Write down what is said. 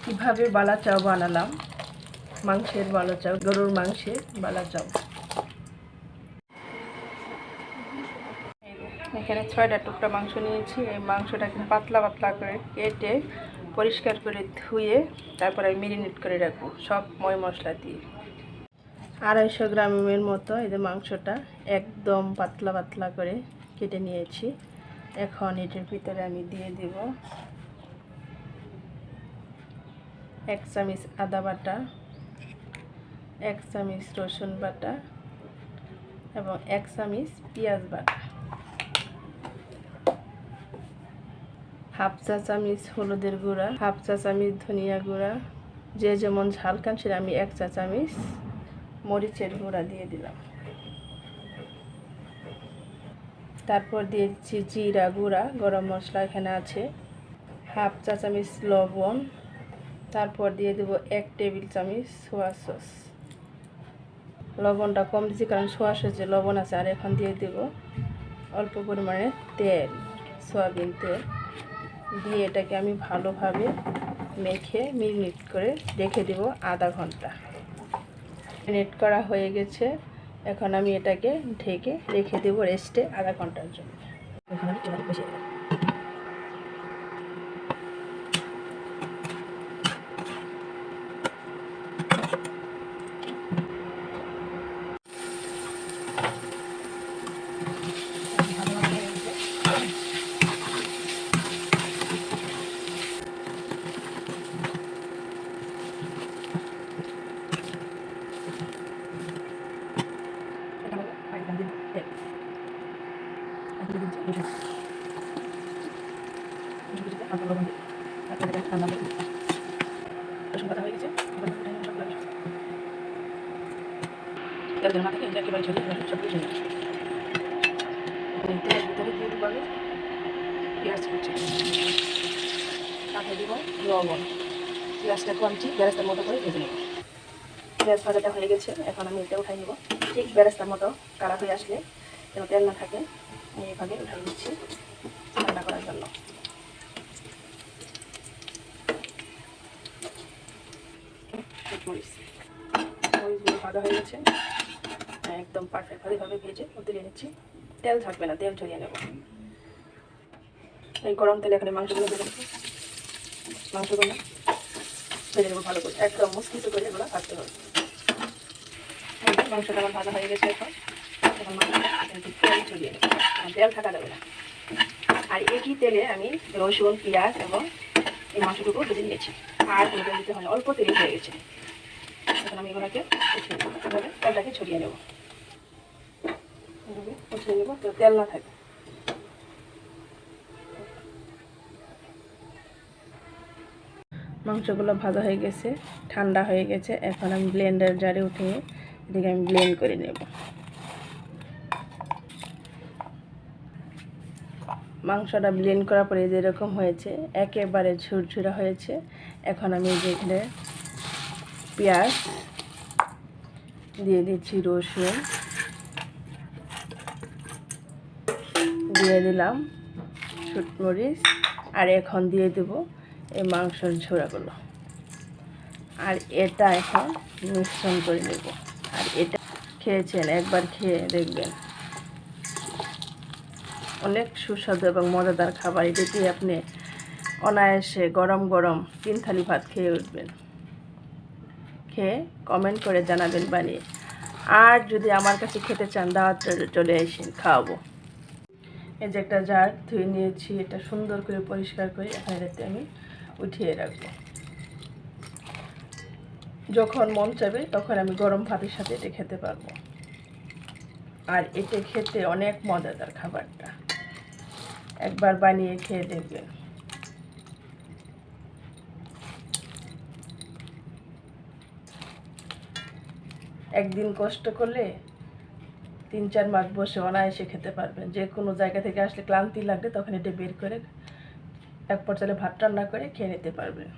কিভাবে বালা চাও বানালাম, মাংসের বালা চাও, গরুর মাংসের বালা চাও। এখানে 6টা টুকরা মাংস নিয়েছি। এই মাংসটাকে পাতলা পাতলা করে কেটে পরিষ্কার করে ধুয়ে তারপরে আমি মেরিনেট করে রাখবো সব ময় মশলা দিয়ে। 250 গ্রামের মতো এই যে মাংসটা একদম পাতলা পাতলা করে কেটে নিয়েছি। এখন এটার ভিতরে আমি দিয়ে দেব 1 চামচ আদা বাটা, 1 চামচ রসুন বাটা এবং 1 চামচ পেঁয়াজ বাটা, 1/2 চা চামচ হলুদের গুঁড়া, 1/2 চা চামচ ধনিয়া গুঁড়া, যে যেমন ঝাল খান সেটা আমি 1 চা চামচ মরিচের গুঁড়া দিয়ে দিলাম। তারপর দিয়েছি জিরা গুঁড়া, গরম মশলা এখানে আছে, 1/2 চা চামচ লবণ। তারপর দিয়ে দেব 1 টেবিল চামচ সোয়া সস। লবণটা কম দিয়েছি কারণ সোয়া সসে লবণ আছে। আর এখন দিয়ে দেব অল্প পরিমাণে তেল, সয়াবিন তেল দিয়ে এটাকে আমি ভালোভাবে মেখে মেরিনেট করে রেখে দেব আধা ঘন্টা। মেরিনেট করা হয়ে গেছে। এখন আমি এটাকে ঢেকে রেখে দেব রেস্টে আধা ঘন্টার জন্য। এখন আমি চুলায় বসিয়ে দিলাম। লবণ, পেঁয়াজটা কমছি, বেরেস্তার মতো করে ভেজে নেব। পেঁয়াজ ভাজাটা হয়ে গেছে। এখন আমি এটা উঠাই নেব। ঠিক বেরেস্তার মতো কালার হয়ে আসলে যেন তেল না থাকে আমি এইভাবে উঠাই নিচ্ছি ঠান্ডা করার জন্য। মরিচগুলো ভাজা হয়ে গেছে, একদম পারফেক্টভাবে ভেজে তুলে নিচ্ছি। তেল থাকবে না, তেল ঝরিয়ে নেব। এই গরম তেলে এখানে মাংসগুলো ভেজে নেব। মাংসগুলো ভেজে নেব ভালো করে, একদম মুচকিচে করে এগুলো ভাজতে হবে। মাংসটা আমার ভাজা হয়ে গেছে। এখন তেল ঝরিয়ে নেব, তেল থাকা যাবে না। আর একই তেলে আমি রসুন, পেঁয়াজ এবং এই মাংসটুকু ভেজে নিয়েছি। আর কোনো তেল দিতে হয়, অল্প তেল হয়ে গেছে। এখন আমি এগুলোকে তেলটাকে ছড়িয়ে নেব, উঠিয়ে নেব তো তেল না থাকে। মাংসগুলো ভাজা হয়ে গেছে, ঠান্ডা হয়ে গেছে। এখন আমি ব্লেন্ডার জারে উঠিয়ে এদিকে আমি ব্লেন্ড করে নেব। মাংসটা ব্লেন্ড করার পরে যেরকম হয়েছে একেবারে ঝুরঝুরা হয়েছে। এখন আমি যেখানে পেঁয়াজ দিয়ে দিচ্ছি, রসুন দিয়ে দিলাম, শুকমরিচ, আর এখন দিয়ে দেব এই মাংসের ঝোড়াগুলো। আর এটা এখন মিশ্রণ করে নেব। আর এটা খেয়েছেন, একবার খেয়ে দেখবেন, অনেক সুস্বাদু এবং মজাদার খাবার। এটা দিয়ে আপনি অনায়াসে গরম গরম 3 থালি ভাত খেয়ে উঠবেন। খেয়ে কমেন্ট করে জানাবেন বানিয়ে। আর যদি আমার কাছে খেতে চান দাওয়াত চলে আসেন, খাওয়াবো। এই যে একটা জার ধুয়ে নিয়েছি, এটা সুন্দর করে পরিষ্কার করে এখানে আমি উঠিয়ে রাখবো। যখন মন চাবে তখন আমি গরম ভাতের সাথে এটা খেতে পারবো। আর এটা খেতে অনেক মজাদার খাবারটা, একবার বানিয়ে খেয়ে দেখবেন। একদিন কষ্ট করলে 3-4 মাস বসে অনায়াসে খেতে পারবেন। যে কোনো জায়গা থেকে আসলে ক্লান্তি লাগবে তখন এটা বের করে এক পর্যায়ে ভাত রান্না করে খেয়ে নিতে পারবেন।